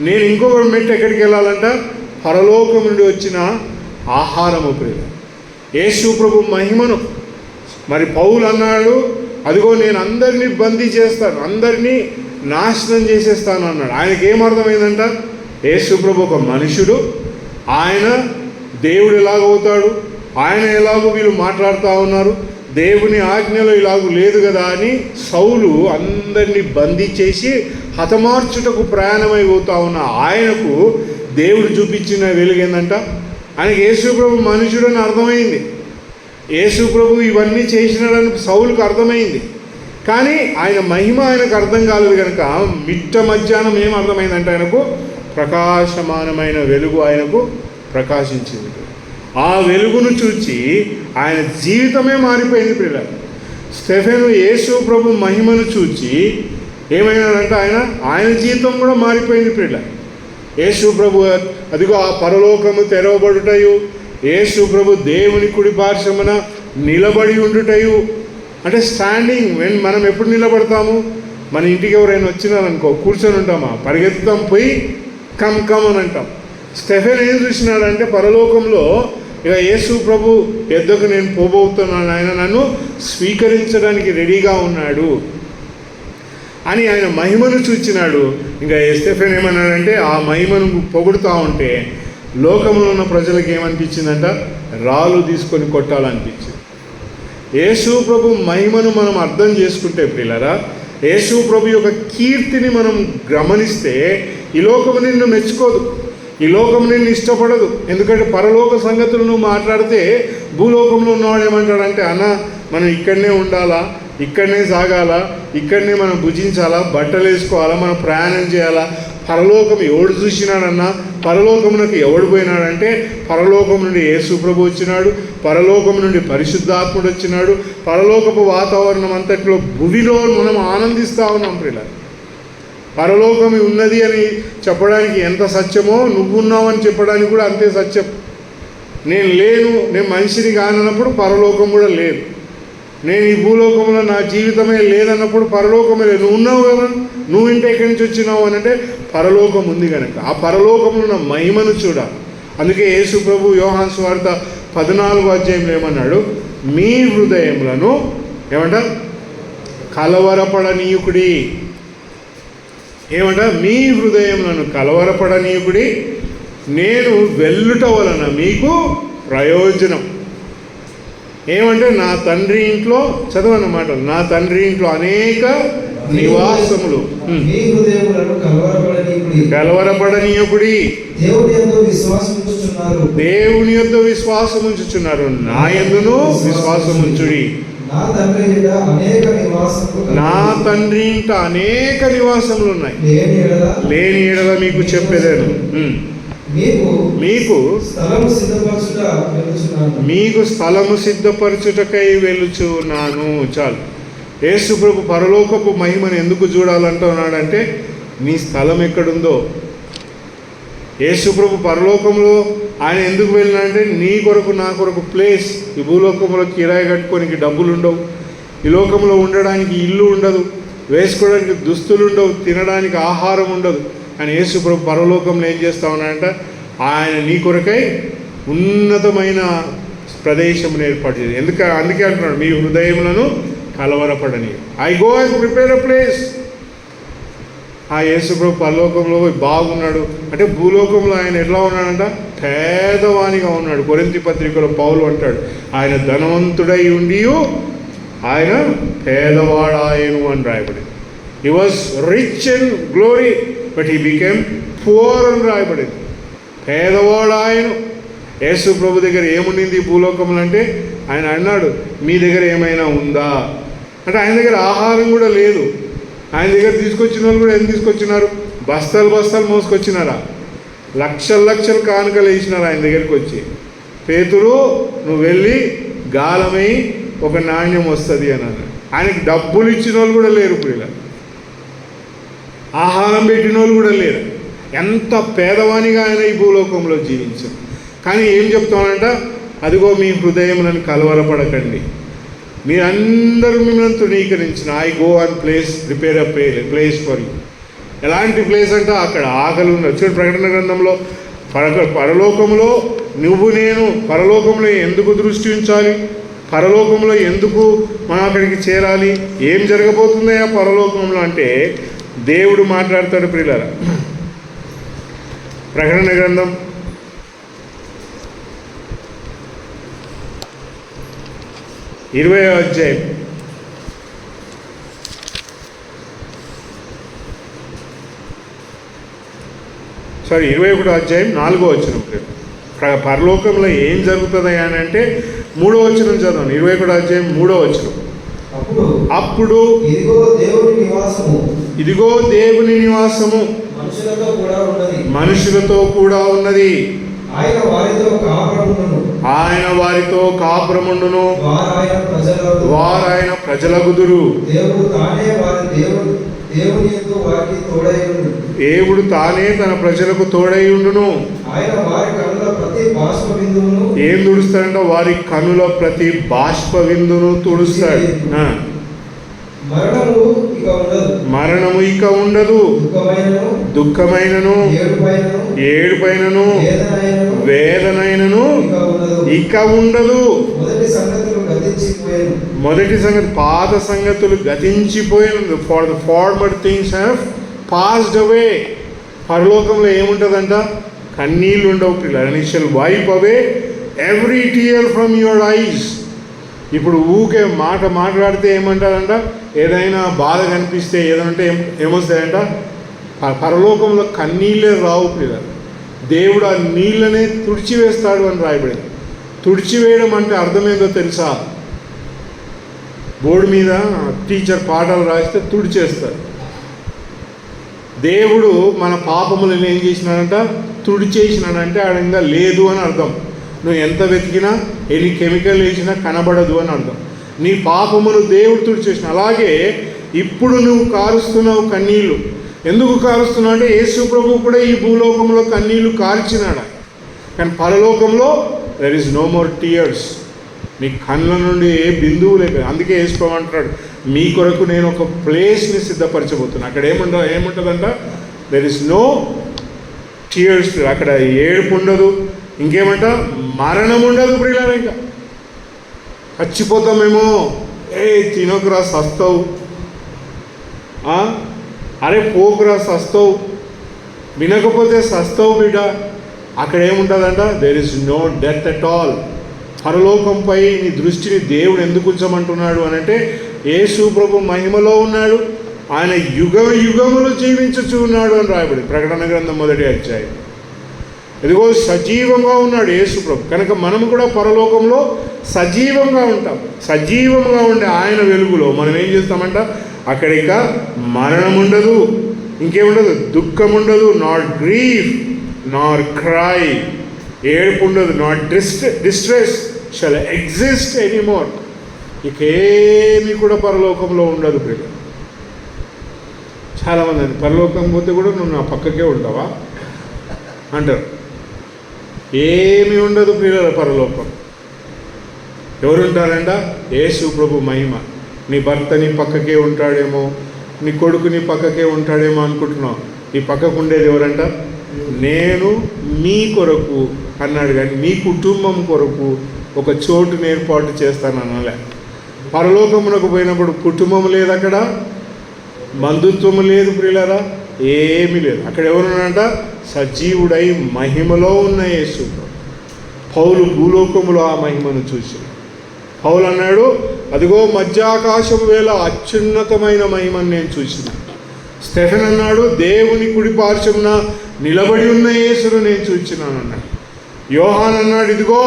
Speaker 1: నేను ఇంకొక మెట్టు ఎక్కడికి వెళ్ళాలంట? పరలోకం నుండి వచ్చిన ఆహారము ప్రియ. యేసు ప్రభు మహిమను మరి పౌలు అన్నాడు, అదిగో నేను అందరినీ బందీ చేస్తాను, అందరినీ నాశనం చేసేస్తాను అన్నాడు. ఆయనకి ఏమర్థమైందంట? యేసు ప్రభు ఒక మనుషుడు, ఆయన దేవుడు ఎలాగవుతాడు, ఆయన ఎలాగో వీళ్ళు మాట్లాడుతూ ఉన్నారు, దేవుని ఆజ్ఞలో ఇలాగూ లేదు కదా అని సౌలు అందరినీ బందీ చేసి హతమార్చుటకు ప్రయాణమైపోతా ఉన్న ఆయనకు దేవుడు చూపించిన వెలుగేందంట? ఆయనకి యేసు ప్రభు మనుషుడని అర్థమైంది. యేసు ప్రభు ఇవన్నీ చేసినాడని సౌలుకు అర్థమైంది. కానీ ఆయన మహిమ ఆయనకు అర్థం కాలేదు కనుక మిట్ట మధ్యాహ్నం ఏం అర్థమైందంటే ఆయనకు ప్రకాశమానమైన వెలుగు ఆయనకు ప్రకాశించింది. ఆ వెలుగును చూచి ఆయన జీవితమే మారిపోయింది పిల్లలు. స్టెఫెను యేసు ప్రభు మహిమను చూచి ఏమైనాడంటే ఆయన జీవితం కూడా మారిపోయింది పిల్లలు. యేసు ప్రభు అదిగో ఆ పరలోకము తెరవబడుటయు, యేసు ప్రభు దేవుని కుడి పార్శ్వమున నిలబడి ఉండుటయు. అంటే స్టాండింగ్. మనం ఎప్పుడు నిలబడతాము? మన ఇంటికి ఎవరైనా వచ్చినారనుకో కూర్చొని ఉంటామా? పరిగెత్తుతాం, పోయి కమ్ కమ్ అని అంటాం. స్టెఫెన్ ఏం చూసినాడంటే పరలోకంలో ఇక యేసు ప్రభు ఎద్దకు నేను పోబోతున్నాను, ఆయన నన్ను స్వీకరించడానికి రెడీగా ఉన్నాడు అని ఆయన మహిమను చూచినాడు. ఇంకా స్టెఫెన్ ఏమన్నాడంటే ఆ మహిమను పొగుడుతూ ఉంటే లోకంలో ఉన్న ప్రజలకు ఏమనిపించిందంట? రాళ్ళు తీసుకొని కొట్టాలనిపించింది. యేసు ప్రభు మహిమను మనం అర్థం చేసుకుంటే ప్రియులారా, యేసు ప్రభు యొక్క కీర్తిని మనం గమనిస్తే ఈ లోకము నిన్ను మెచ్చుకోదు, ఈ లోకం నిన్ను ఇష్టపడదు. ఎందుకంటే పరలోక సంగతులు నువ్వు మాట్లాడితే భూలోకంలో ఉన్నవాడు ఏమంటాడంటే అన్న మనం ఇక్కడనే ఉండాలా, ఇక్కడనే సాగాలా, ఇక్కడనే మనం భుజించాలా, బట్టలు వేసుకోవాలా, మనం ప్రయాణం చేయాలా. పరలోకం ఎవడు చూసినాడన్నా? పరలోకమునకు ఎవడు పోయినాడంటే పరలోకం నుండి యేసు ప్రభు వచ్చినాడు, పరలోకం నుండి పరిశుద్ధాత్ముడు వచ్చినాడు. పరలోకపు వాతావరణం అంతట్లో భూమిలో మనం ఆనందిస్తూ ఉన్నాం ప్రియులారా. పరలోకం ఉన్నది అని చెప్పడానికి ఎంత సత్యమో నువ్వున్నావని చెప్పడానికి కూడా అంతే సత్యం. నేను లేను, నేను మనిషిని కానన్నప్పుడు పరలోకం కూడా లేదు. నేను ఈ భూలోకంలో నా జీవితమే లేదన్నప్పుడు పరలోకమే లేదు. నువ్వు ఉన్నావు కదా, నువ్వు ఇంటి ఎక్కడి నుంచి వచ్చినావు అని అంటే పరలోకం ఉంది కనుక ఆ పరలోకంలో ఉన్న మహిమను చూడాలి. అందుకే యేసు ప్రభు యోహాను సువార్త 14వ అధ్యాయంలో ఏమన్నాడు? మీ హృదయములను ఏమంట కలవరపడనీయుకుడి. ఏమంట? మీ హృదయములను కలవరపడనీయుకుడి, నేను వెళ్ళుట వలన మీకు ప్రయోజనం. ఏమంటే నా తండ్రి ఇంట్లో చదవన్నమాట, నా తండ్రి ఇంట్లో అనేక నివాసములు.
Speaker 2: మీ హృదయములను
Speaker 1: కలవరపడనీయకుడి,
Speaker 2: దేవుని యందు విశ్వాసం ఉంచుచున్నారు,
Speaker 1: దేవుని యొద్ద విశ్వాసం ఉంచుచున్నారు, నా యందును విశ్వాసం ఉంచుడి.
Speaker 2: నా తండ్రి ఇంట అనేక నివాసములు
Speaker 1: నా తండ్రి ఇంట అనేక నివాసములు ఉన్నాయి, లేని ఎడల మీకు చెప్పేదాను. మీకు
Speaker 2: స్థలము సిద్ధపరచుట వెలుచున్నాను,
Speaker 1: మీకు స్థలము సిద్ధపరచుటకై వెలుచున్నాను. చాలు. యేసు ప్రభు పరలోకపు మహిమను ఎందుకు చూడాలంటున్నాడంటే నీ స్థలం ఎక్కడుందో. యేసు ప్రభు పరలోకంలో ఆయన ఎందుకు వెళ్ళినాడంటే నీ కొరకు నా కొరకు ప్లేస్. ఈ భూలోకంలో కిరాయి కట్టుకోనికి డబ్బులు ఉండవు, ఈ లోకంలో ఉండడానికి ఇల్లు ఉండదు, వేసుకోవడానికి దుస్తులు ఉండవు, తినడానికి ఆహారం ఉండదు. కానీ యేసు ప్రభు పరలోకంలో ఏం చేస్తా ఉన్నాడంట, ఆయన నీ కొరకై ఉన్నతమైన ప్రదేశం ఏర్పాటు చేసి. అందుకే అంటున్నాడు, మీ హృదయములను కలవరపడని. I go and prepare a place. ఆ యేసు ప్రభు పరలోకంలో బాగున్నాడు అంటే భూలోకంలో ఆయన ఎట్లా ఉన్నాడంట, పేదవానిగా ఉన్నాడు. కొరింథీ పత్రికలో పౌలు అంటాడు, ఆయన ధనవంతుడై ఉండి ఆయన పేదవాడాయను అని రాయబడింది. He was rich in glory but he became poor అని రాయబడింది. పేదవాడాయను. యేసు ప్రభు దగ్గర ఏముండింది భూలోకంలో అంటే ఆయన అన్నాడు, మీ దగ్గర ఏమైనా ఉందా అంటే ఆయన దగ్గర ఆహారం కూడా లేదు. ఆయన దగ్గర తీసుకొచ్చిన వాళ్ళు కూడా ఏం తీసుకొచ్చినారు, బస్తాలు బస్తాలు మోసుకొచ్చినారా, లక్షలు కానుకలు వేసినారు ఆయన దగ్గరికి వచ్చి. పేతురు నువ్వు వెళ్ళి గాలమై ఒక నాణ్యం వస్తుంది అని అన్నాడు. ఆయనకి డబ్బులు ఇచ్చిన వాళ్ళు కూడా లేరు, ఇప్పుడు ఇలా ఆహారం పెట్టిన వాళ్ళు కూడా లేరు. ఎంత పేదవానిగా ఆయన ఈ భూలోకంలో జీవించారు. కానీ ఏం చెప్తానంట, అదిగో మీ హృదయములను కలవరపడకండి, మీరందరూ మిమ్మల్ని తృణీకరించిన. I go and prepare a place for you. ఎలాంటి ప్లేస్ అంటే అక్కడ ఆకలి ఉన్నది. చూడండి ప్రకటన గ్రంథంలో, పరలోకంలో నువ్వు నేను పరలోకంలో ఎందుకు దృష్టి ఉంచాలి, పరలోకంలో ఎందుకు మనం అక్కడికి చేరాలి, ఏం జరగబోతుంది ఆ పరలోకంలో అంటే దేవుడు మాట్లాడతాడు. ప్రియులారా, ప్రకటన గ్రంథం 20వ అధ్యాయం 21వ అధ్యాయం 4వ వచనం. పరలోకంలో ఏం జరుగుతుంది అని అంటే 3వ వచనం చదవండి. 21వ అధ్యాయం 3వ వచనం. అప్పుడు ఇదిగో దేవుని నివాసము మనుషులతో కూడా ఉన్నది, ఆయన వారితో కాపురముండును, వారు ఆయన ప్రజలగుదురు. దేవుడు తానే తన ప్రజలకు తోడైయుండును. ఏం తుడుస్తాడంటే వారి కనుల ప్రతి బాష్ప విందును తుడుస్తాడు. మరణము ఇక ఉండదు, దుఃఖమైనను ఏడుపైనను వేదనైనను ఇక ఉండదు. మొదటి సంగతి పాత సంగతులు గతించిపోయినది. For the former things have passed away. పరలోకంలో ఏముంటుందంట, కన్నీళ్ళు ఉండవు పిల్లలు. And it shall wipe away every tear from your eyes. ఇప్పుడు ఊకే మాట్లాడితే ఏమంటారంట, ఏదైనా బాధ కనిపిస్తే ఏదంటే ఏమొస్తాయంట, పరలోకంలో కన్నీళ్ళే రావు పిల్లలు. దేవుడు ఆ నీళ్ళనే తుడిచివేస్తాడు అని రాయబడింది. తుడిచివేయడం అంటే అర్థమేందో తెలుసా? బోర్డు మీద టీచర్ పాఠాలు రాస్తే తుడిచేస్తాడు. దేవుడు మన పాపములను ఏం చేసినాడంట, తుడిచేసినాడంటే ఆడంగా లేదు అని అర్థం. నువ్వు ఎంత వెతికినా ఎన్ని కెమికల్ వేసినా కనబడదు అని అర్థం. నీ పాపమును దేవుడు తుడిచేసిన. అలాగే ఇప్పుడు నువ్వు కారుస్తున్నావు కన్నీళ్ళు. ఎందుకు కారుస్తున్నావు అంటే యేసు ప్రభు కూడా ఈ భూలోకంలో కన్నీళ్లు కార్చినాడు. కానీ పరలోకంలో there is no more tears. నీ కళ్ళ నుండి ఏ బిందువు లేక. అందుకే యేసు ప్రభు అంటాడు, మీ కొరకు నేను ఒక ప్లేస్ని సిద్ధపరచబోతున్నా. అక్కడ ఏముంటుందంట, దెర్ ఈజ్ నో టీయర్స్. అక్కడ ఏడుపు ఉండదు, ఇంకేమంట మరణం ఉండదు ప్రియులారా. ఇంకా చచ్చిపోతామేమో, తినకురా సస్తావు, అరే పోకురా సస్తావు, వినకపోతే సస్తావు బిడ్డ, అక్కడ ఏముంటుందంట? There is no death at all. పరలోకంపై నీ దృష్టిని దేవుడు ఎందుకు ఉంచమంటున్నాడు అని అంటే, యేసు ప్రభు మహిమలో ఉన్నాడు, ఆయన యుగ యుగములు జీవించుచు ఉన్నాడు అని రాయబడి ప్రకటన గ్రంథం 1వ అధ్యాయం. ఇదిగో సజీవంగా ఉన్నాడు యేసు ప్రభు. కనుక మనము కూడా పరలోకంలో సజీవంగా ఉంటాం. సజీవంగా ఉండే ఆయన వెలుగులో మనం ఏం చేస్తామంట? అక్కడ ఇక మరణం ఉండదు, ఇంకేముండదు, దుఃఖం ఉండదు, నాట్ గ్రీఫ్ నార్ క్రై, ఏడుపు ఉండదు, not distress shall exist anymore. ఇక ఏమీ కూడా పరలోకంలో ఉండదు ప్రియులు. చాలామంది అండి, పరలోకం పోతే కూడా నువ్వు నా పక్కకే ఉంటావా అంటారు. ఏమీ ఉండదు ప్రియుల పరలోకం. ఎవరుంటారంట? యేసు ప్రభు మహిమ. నీ భర్త నీ పక్కకే ఉంటాడేమో, నీ కొడుకు నీ పక్కకే ఉంటాడేమో అనుకుంటున్నావు. నీ పక్కకు ఉండేది ఎవరంట? నేను మీ కొరకు అన్నాడు, కానీ మీ కుటుంబం కొరకు ఒక చోటును ఏర్పాటు చేస్తాను అనలే. పరలోకమునకు పోయినప్పుడు కుటుంబం లేదు, అక్కడ బంధుత్వం లేదు ప్రియులారా, ఏమీ లేదు. అక్కడ ఎవరున్నాడంట? సజీవుడై మహిమలో ఉన్న యేసు. పౌలు భూలోకములో ఆ మహిమను చూసి పౌలు అన్నాడు, అదిగో మధ్యాకాశం వేళ అత్యున్నతమైన మహిమను నేను చూసిన. స్టెఫెన్ అన్నాడు, దేవుని కుడి పార్శ్వమున నిలబడి ఉన్న యేసును నేను చూచినాను అన్నాడు. యోహాన్ అన్నాడు, ఇదిగో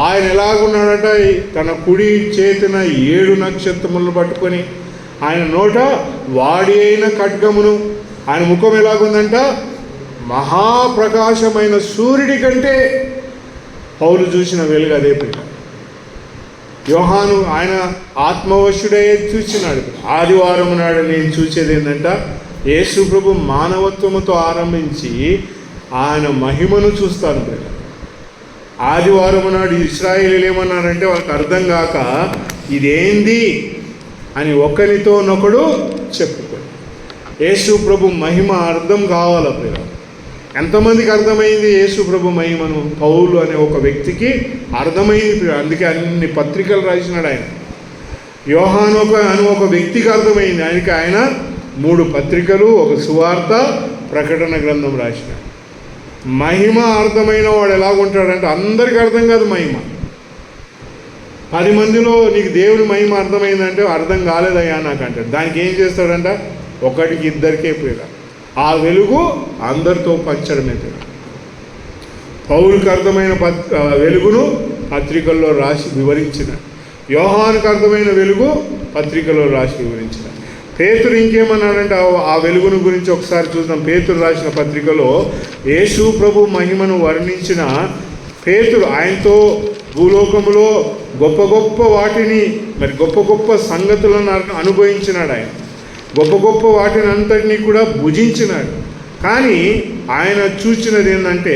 Speaker 1: ఆయన ఎలాగున్నాడట? తన కుడి చేతిన 7 నక్షత్రములను పట్టుకొని, ఆయన నోట వాడి అయిన ఖడ్గమును, ఆయన ముఖం ఎలాగుందంట? మహాప్రకాశమైన సూర్యుడి కంటే పౌలు చూసిన వెలుగు అదే ప్రియ. యోహాను ఆయన ఆత్మవశుడై చూసినాడు. ఆదివారం నాడు నేను చూసేది ఏంటంట? యేసు ప్రభు మానవత్వముతో ఆరంభించి ఆయన మహిమను చూస్తాను ప్రియ. ఆదివారం నాడు ఇశ్రాయేలీలు ఏమన్నారంటే, వాళ్ళకి అర్థం కాక ఇదేంది అని ఒకరితోనొకడు చెప్పుకోండి. యేసు ప్రభు మహిమ అర్థం కావాలి ప్రియ. ఎంతమందికి అర్థమైంది యేసు ప్రభు మహిమను? పౌలు అనే ఒక వ్యక్తికి అర్థమైంది ప్రియ. అందుకే అన్ని పత్రికలు రాసినాడు ఆయన. యోహాను అని ఒక వ్యక్తికి అర్థమైంది, ఆయనకి ఆయన 3 పత్రికలు, ఒక సువార్త, ప్రకటన గ్రంథం రాసినాడు. మహిమ అర్థమైన వాడు ఎలాగుంటాడంటే, అందరికీ అర్థం కాదు మహిమ. 10 మందిలో నీకు దేవుని మహిమ అర్థమైందంటే, అర్థం కాలేదయ్యా నాకు అంటాడు. దానికి ఏం చేస్తాడంట? 1కి 2కే ప్రియ. ఆ వెలుగు అందరితో పంచడమే ప్రియ. పౌలుకి అర్థమైన వెలుగును పత్రికల్లో రాసి వివరించిన, యోహానుకు అర్థమైన వెలుగు పత్రికలో రాసి వివరించిన. పేతురు ఇంకేమన్నాడంటే ఆ వెలుగును గురించి ఒకసారి చూద్దాం. పేతురు రాసిన పత్రికలో యేసు ప్రభు మహిమను వర్ణించిన పేతురు ఆయనతో భూలోకములో గొప్ప గొప్ప వాటిని, మరి గొప్ప గొప్ప సంగతులను అనుభవించినాడు. ఆయన గొప్ప గొప్ప వాటిని అంతటినీ కూడా భుజించినాడు. కానీ ఆయన చూచినది ఏంటంటే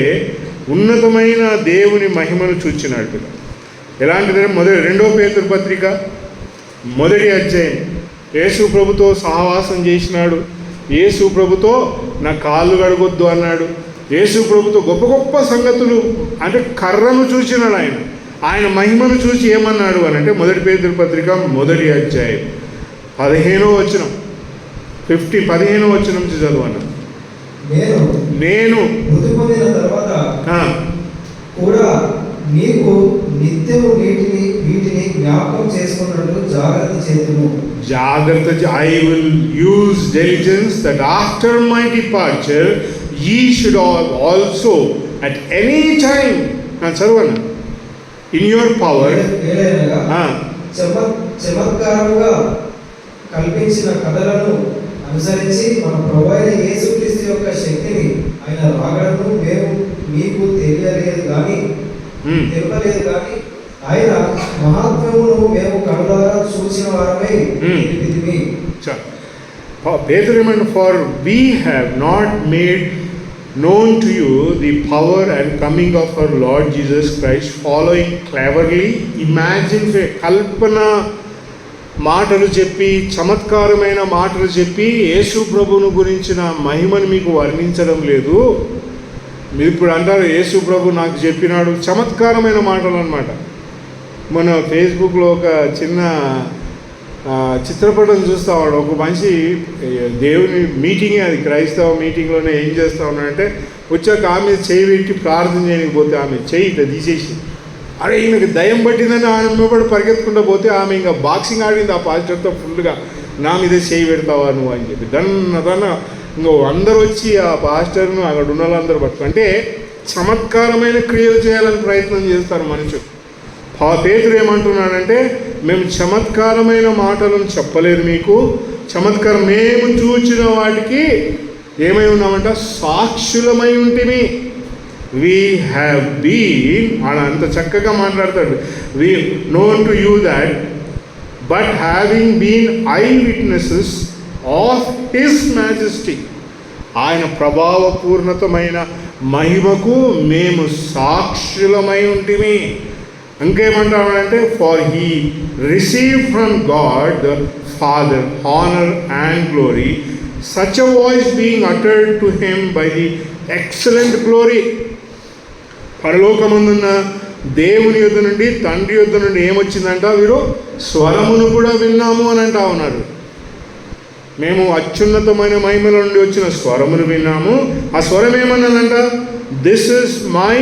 Speaker 1: ఉన్నతమైన దేవుని మహిమను చూచినాడు. ఎలాంటిదంటే 2వ పేతురు పత్రిక 1వ అధ్యాయం. యేసు ప్రభుతో సహవాసం చేసినాడు. యేసు ప్రభుతో నా కాళ్ళు కడగొద్దు అన్నాడు. యేసు ప్రభుతో గొప్ప గొప్ప సంగతులు, అంటే కర్రను చూసినాడు ఆయన. ఆయన మహిమను చూసి ఏమన్నాడు అని అంటే 1 పేతురు పత్రిక 1వ అధ్యాయం 15వ వచనం 15వ వచనం చదవను. నేను
Speaker 2: మృతి పొందిన తర్వాత కూడా నీకు నిత్యము వీటిని జ్ఞాపకం చేసుకున్నట్టు జాగ్రత్త చేతును.
Speaker 1: I will use diligence that after my departure ye should also at any time చదవను in your power
Speaker 2: చమత్కారముగా కల్పించిన కథలను అనుసరించి మన ప్రభువైన యేసుక్రీస్తు యొక్క శక్తిని, ఆయన రాగడను మేము మీకు తెలియలేదు కానీ ఆయన మహాత్మ్యమును మేము కనులారా చూసిన వారమై తెలిపితిమి.
Speaker 1: For we have not made known to you the power and coming of our Lord Jesus Christ, following cleverly imagined కల్పన మాటలు చెప్పి, చమత్కారమైన మాటలు చెప్పి యేసు ప్రభువును గురించిన మహిమను మీకు వర్ణించడం లేదు. మీరు ఇప్పుడు అంటారు యేసు ప్రభు నాకు చెప్పినాడు, చమత్కారమైన మాటలు అన్నమాట. మన ఫేస్బుక్లో ఒక చిన్న చిత్రపటం చూస్తూ ఉన్నాడు. ఒక మనిషి దేవుని మీటింగే, అది క్రైస్తవ మీటింగ్లోనే ఏం చేస్తూ ఉన్నాడంటే వచ్చాక ఆమె చేయి పెట్టి ప్రార్థన చేయకపోతే ఆమె చేయి ఇట్లా తీసేసి, అరే ఈమెకి దయ్యం పట్టిందని ఆమె కూడా పరిగెత్తుకుంటూ పోతే ఆమె ఇంకా బాక్సింగ్ ఆడింది ఆ పాస్టర్తో ఫుల్గా, నా మీద చేయి పెడతావా నువ్వు అని చెప్పి దన్న ఇంకో అందరూ వచ్చి ఆ పాస్టర్ను అక్కడ ఉన్న వాళ్ళందరూ పట్టుకు, అంటే చమత్కారమైన క్రియలు చేయాలని ప్రయత్నం చేస్తారు మనుషులు. పేతురు ఏమంటున్నాడంటే మేము చమత్కారమైన మాటలను చెప్పలేదు మీకు, చమత్కారం మేము చూచిన వాటికి ఏమై ఉన్నామంట సాక్షులమై ఉంటిమి. వీ హ్యావ్ బీన్ అలా అంత చక్కగా మాట్లాడతాడు. We known to you that but having been eye witnesses of his majesty, ఆయన ప్రభావపూర్ణతమైన మహిమకు మేము సాక్షులమై ఉంటిమి. ఇంకేమంటామంటే for he receive from God the Father honour and glory, such a voice being uttered to him by the excellent glory. పరలోకమందున్న దేవుని యొద్ద నుండి తండ్రి యొద్ద నుండి ఏమొచ్చిందంట, వీరు స్వరమును కూడా విన్నాము అని అంటా ఉన్నారు. మేము అత్యున్నతమైన మహిమల నుండి వచ్చిన స్వరమును విన్నాము. ఆ స్వరం ఏమన్నదంట, this is my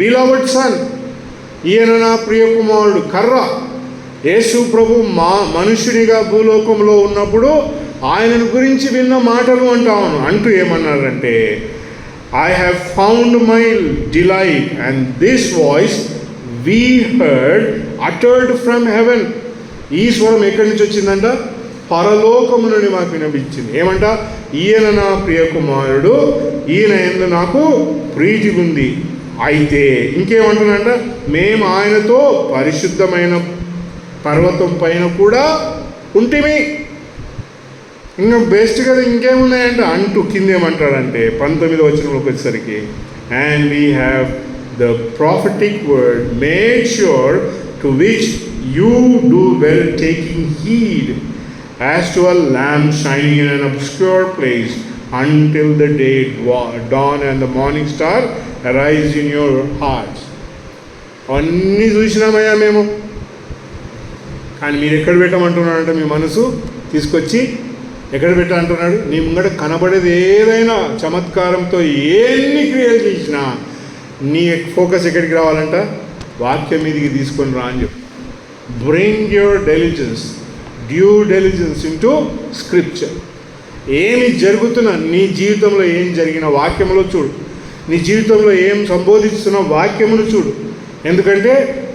Speaker 1: beloved son, ఈయన నా ప్రియ కుమారుడు. కర్ర యేసు ప్రభు మనుషునిగా భూలోకంలో ఉన్నప్పుడు ఆయనను గురించి విన్న మాటలు అంటూ ఏమన్నారంటే, I have found my delight and this voice we heard uttered from heaven. ఈ స్వరం ఎక్కడి నుంచి వచ్చిందంట, పరలోకము నుండి మాకు వినిపించింది. ఏమంట, ఈయన నా ప్రియ కుమారుడు, ఈయన యందు నాకు ప్రీతి ఉంది. అయితే ఇంకేమంటున్నాడంట, మేము ఆయనతో పరిశుద్ధమైన పర్వతం పైన కూడా ఉంటిమి. ఇంకా బెస్ట్ కదా, ఇంకేమున్నాయంటే అంటూ కిందేమంటాడంటే 19వ వచనంలోకి వచ్చేసరికి, and we have the prophetic word made sure to which you do well taking heed as to a lamp shining in an obscure place until the day dawn and the morning star arise in your hearts. అన్నీ చూసినామయ్యా మేము, కానీ మీరు ఎక్కడ పెట్టమంటున్నాడంటే మీ మనసు తీసుకొచ్చి ఎక్కడ పెట్టా అంటున్నాడు, నీ ముంగట కనబడేది ఏదైనా చమత్కారంతో ఎన్ని క్రియలు చేసినా నీ ఫోకస్ ఎక్కడికి రావాలంట, వాక్యం మీదకి తీసుకొని రా అని చెప్పు. Bring your diligence, due diligence into scripture. ఏమి జరుగుతున్నా నీ జీవితంలో, ఏం జరిగిన వాక్యములో చూడు, నీ జీవితంలో ఏం సంబోధిస్తున్న వాక్యమును చూడు. ఎందుకంటే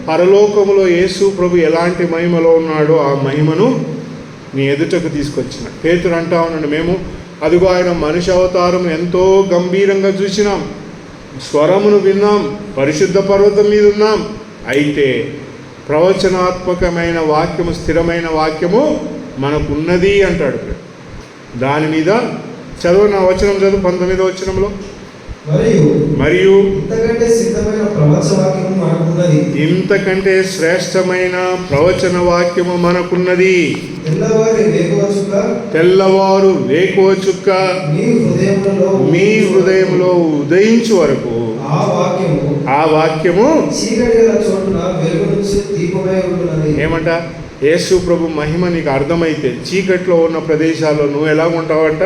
Speaker 1: పరలోకములో యేసు ప్రభు ఎలాంటి మహిమలో ఉన్నాడో ఆ మహిమను నీ ఎదుటకు తీసుకొచ్చిన. పేతురు అంటా ఉన్నాడు, మేము అదిగో ఆయన మనిషి అవతారం ఎంతో గంభీరంగా చూసినాం, స్వరమును విన్నాం, పరిశుద్ధ పర్వతం మీద ఉన్నాం, అయితే ప్రవచనాత్మకమైన వాక్యము, స్థిరమైన వాక్యము మనకున్నది అంటాడు. దాని మీద చదువు, నా వచనం చదువు 19వ వచనంలో, మరియు ఇంతకంటే శ్రేష్టమైన ప్రవచన వాక్యము మనకున్నది. తెల్లవారు వేకువ చుక్క మీ హృదయంలో ఉదయించు వరకు ఆ వాక్యము ఏమంట, యేసు ప్రభు మహిమ నీకు అర్థమైతే చీకట్లో ఉన్న ప్రదేశాల్లో నువ్వు ఎలా ఉంటావంట,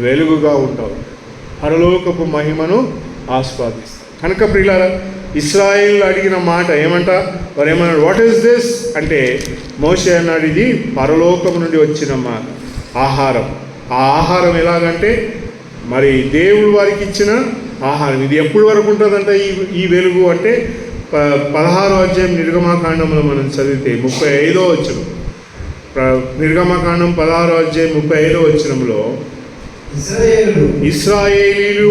Speaker 1: వెలుగుగా ఉంటావు, పరలోకపు మహిమను ఆస్వాదిస్తావు. కనుక ప్రియులారా, ఇశ్రాయేలు అడిగిన మాట ఏమంట, వారు ఏమన్నాడు, వాట్ ఈస్ దిస్ అంటే, మోషే అన్నాడు, ఇది పరలోకం నుండి వచ్చిన మాట ఆహారం. ఆ ఆహారం ఎలాగంటే, మరి దేవుడు వారికి ఇచ్చిన ఆహారం. ఇది ఎప్పటి వరకు ఉంటుందంట ఈ వెలుగు అంటే, 16వ అధ్యాయం నిర్గమాకాండంలో మనం చదివితే 35వ వచనం, నిర్గమాకాండం 16వ అధ్యాయం 35వ వచనంలో, ఇశ్రాయేలీలు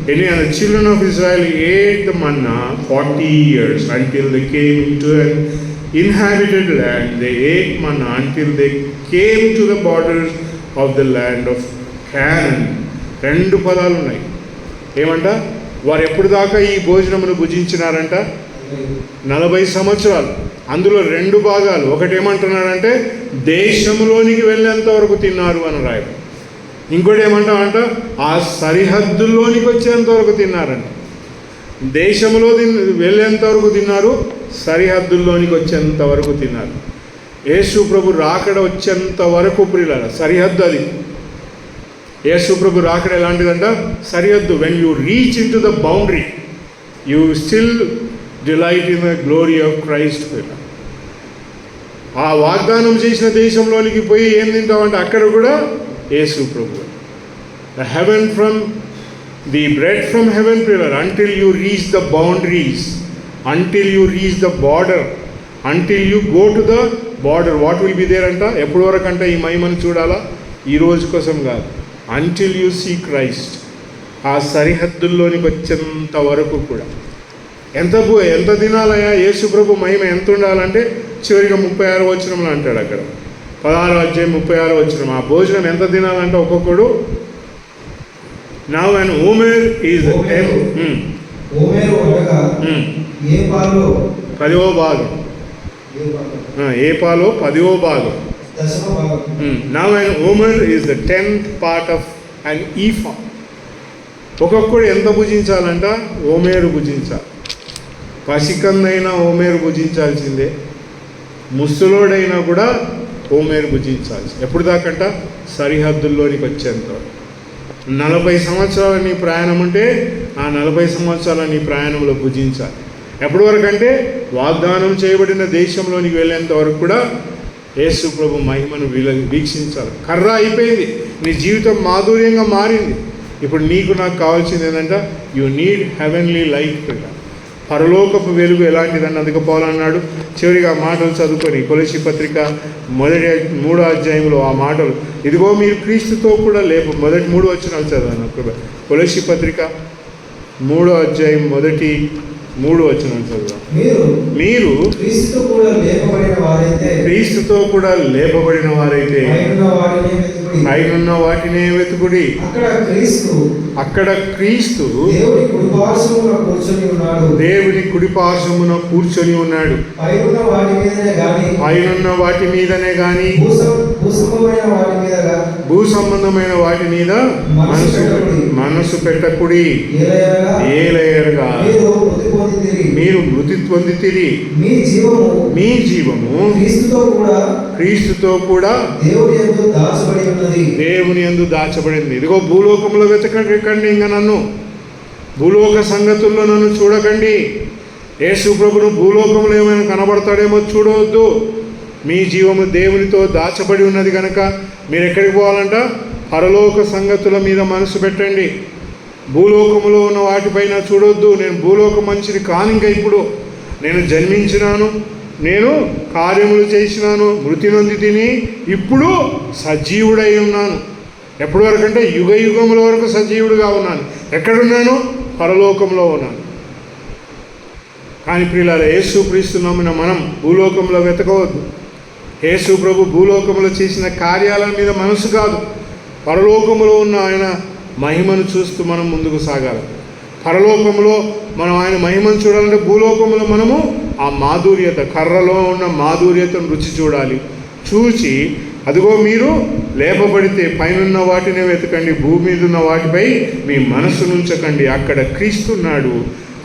Speaker 1: And the children of Israel ate the manna 40 years until they came into an inhabited land. They ate manna until they came to the borders of the land of Canaan. 2 పదాలు ఉన్నాయి. ఏమంట, వారు ఎప్పుడు దాకా ఈ భోజనమును భుజించినారంట, 40 సంవత్సరాలు. అందులో 2 భాగాలు. ఒకటి ఏమంటున్నాడంటే దేశంలోనికి వెళ్ళేంత వరకు తిన్నారు అని రాయడం. ఇంకోటి ఏమంటామంట, ఆ సరిహద్దుల్లోనికి వచ్చేంత వరకు తిన్నారంట. దేశంలో వెళ్ళేంత వరకు తిన్నారు, సరిహద్దుల్లోనికి వచ్చేంత వరకు తిన్నారు. యేసు ప్రభు రాకడ వచ్చేంత వరకు ప్రియులార సరిహద్దు అది. యేసు ప్రభు రాకడ ఎలాంటిదంట? సరిహద్దు. When you reach into the boundary you still delight in the glory of Christ. ఆ వాగ్దానం చేసిన దేశంలోనికి పోయి ఏం తింటామంటే అక్కడ కూడా యేసు ప్రభు. The heaven from the bread from heaven ప్రియులార, until you reach the boundaries, until you reach the border, until you go to the border, what will be there అంట. ఎప్పటి వరకు అంటే ఈ మహిమను చూడాలా? ఈ రోజు కోసం కాదు. అంటిల్ యూ సీ క్రైస్ట్, ఆ సరిహద్దుల్లోనికి వచ్చేంత వరకు కూడా. ఎంత తినాలయ్యా యేసు ప్రభు మహిమ ఎంత ఉండాలంటే చివరిగా 36వ వచనంలో అంటాడు అక్కడ, 16వ అధ్యాయం 36వ వచనం. ఆ భోజనం ఎంత తినాలంటే ఒక్కొక్కడు నౌ అండ్ ఓమేర్ ఈజ్
Speaker 2: ఓమేరు అనగా ఏ పాలో
Speaker 1: 10వ భాగం, ఏ పాలో 10వ భాగం.
Speaker 2: దశమ భాగం.
Speaker 1: Now and Omar is the 10th part of an ephah. ఒక్కొక్కడు ఎంత భుజించాలంట? ఓమేరు భుజించాలి. పసికందైనా ఓమేరు భుజించాల్సిందే, ముసలోడైనా కూడా ఓమేరు భుజించాల్సి. ఎప్పుడు దాకంట? సరిహద్దుల్లోనికి వచ్చేంత. 40 సంవత్సరాల నీ ప్రయాణం ఉంటే ఆ 40 సంవత్సరాల నీ ప్రయాణంలో భుజించాలి. ఎప్పటి వరకు అంటే వాగ్దానం చేయబడిన దేశంలోనికి వెళ్ళేంత వరకు కూడా యేసు ప్రభు మహిమను వీక్షించాలి. కర్ర అయిపోయింది, నీ జీవితం మాధుర్యంగా మారింది. ఇప్పుడు నీకు నాకు కావాల్సింది ఏంటంటే యు నీడ్ హెవెన్లీ లైట్. పరలోకపు వెలుగు ఎలాంటిదని అందుకుపోవాలన్నాడు. చివరిగా ఆ మాటలు చదువుకొని కొలస్సీ పత్రిక 3వ అధ్యాయంలో ఆ మాటలు, ఇదిగో మీరు క్రీస్తుతో కూడా మొదటి 3 వచనాలు చదవాలి. కొలస్సీ పత్రిక 3వ అధ్యాయం మొదటి 3 వచనాలు చదువు. మీరు క్రీస్తుతో కూడా లేపబడిన వారైతే పైనున్న వాటినే వెతుకుడి. అక్కడ క్రీస్తు దేవుని కుడిపార్శ్వమున కూర్చొని ఉన్నాడు. పైనున్న వాటి మీదనే గాని భూ సంబంధమైన వాటి మీద మనసు పెట్టకుడి. ఏలయనగా మీరు మృతి పొందితిరి, మీ జీవము క్రీస్తుతో కూడా దేవుని యందు దాచబడింది. ఇదిగో భూలోకంలో వెతకండి, ఇంకా నన్ను భూలోక సంగతుల్లో నన్ను చూడకండి. యేసు ప్రభును భూలోకంలో ఏమైనా కనబడతాడేమో చూడవద్దు. మీ జీవము దేవునితో దాచబడి ఉన్నది కనుక మీరు ఎక్కడికి పోవాలంట? పరలోక సంగతుల మీద మనసు పెట్టండి. భూలోకములో ఉన్న వాటిపైన చూడొద్దు. నేను భూలోకం మంచిది కాను, ఇంకా ఇప్పుడు నేను జన్మించినాను, నేను కార్యములు చేసినాను, మృతి నొంది తిని ఇప్పుడు సజీవుడై ఉన్నాను. ఎప్పటి వరకు అంటే యుగ యుగముల వరకు సజీవుడిగా ఉన్నాను. ఎక్కడున్నాను? పరలోకంలో ఉన్నాను. కానీ ప్రియులారా, యేసు క్రీస్తు నమ్మిన మనం భూలోకంలో వెతకవద్దు. యేసు ప్రభు భూలోకంలో చేసిన కార్యాల మీద మనసు కాదు, పరలోకంలో ఉన్న ఆయన మహిమను చూస్తూ మనం ముందుకు సాగాలి. పరలోకంలో మనం ఆయన మహిమను చూడాలంటే భూలోకంలో మనము ఆ మాధుర్యత, కర్రలో ఉన్న మాధుర్యతను రుచి చూడాలి. చూచి అదిగో మీరు లేపబడితే పైనున్న వాటినే వెతకండి, భూమి మీద ఉన్న వాటిపై మీ మనసు నుంచకండి. అక్కడ క్రీస్తున్నాడు.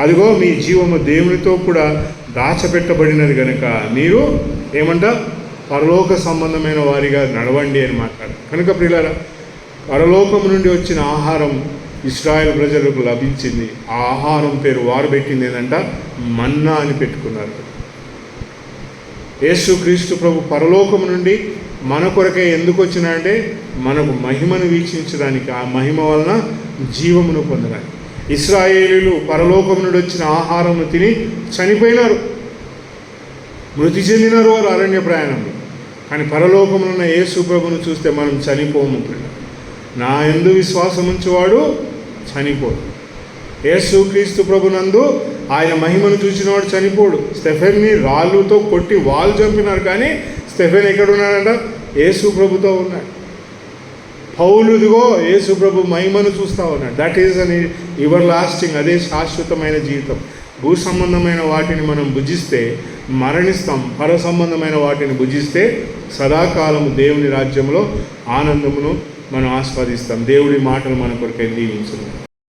Speaker 1: అదిగో మీ జీవము దేవునితో కూడా దాచపెట్టబడినది కనుక మీరు ఏమంట పరలోక సంబంధమైన వారిగా నడవండి అని మాట్లాడారు. కనుక ప్రియులారా, పరలోకం నుండి వచ్చిన ఆహారం ఇశ్రాయేల్ ప్రజలకు లభించింది. ఆ ఆహారం పేరు వారు పెట్టింది ఏంటంట? మన్నా అని పెట్టుకున్నారు. యేసు క్రీస్తు ప్రభు పరలోకం నుండి మన కొరకే ఎందుకు వచ్చినాడంటే మనకు మహిమను వీక్షించడానికి, ఆ మహిమ వలన జీవమును పొందడానికి. ఇశ్రాయేలీలు పరలోకం నుండి వచ్చిన ఆహారంను తిని చనిపోయినారు, మృతి చెందినారు వారు అరణ్య ప్రయాణంలో. కానీ పరలోకంలో ఉన్న యేసు ప్రభును చూస్తే మనం చనిపోము. నా యందు విశ్వాసం ఉంచేవాడు చనిపోడు. యేసు క్రీస్తు ప్రభునందు ఆయన మహిమను చూసినవాడు చనిపోడు. స్టెఫెన్ని రాళ్ళుతో కొట్టి వాళ్ళు చంపినారు, కానీ స్టెఫెన్ ఎక్కడున్నాడంట? యేసు ప్రభుతో ఉన్నాడు. పౌలుదిగో యేసు ప్రభు మహిమను చూస్తూ ఉన్నాడు. That is an ever lasting, అదే శాశ్వతమైన జీవితం. భూ సంబంధమైన వాటిని మనం భుజిస్తే మరణిస్తాం, పర సంబంధమైన వాటిని భుజిస్తే సదాకాలము దేవుని రాజ్యంలో ఆనందమును మనం ఆస్వాదిస్తాం. దేవుడి మాటలు మన కొరకై దీవించును.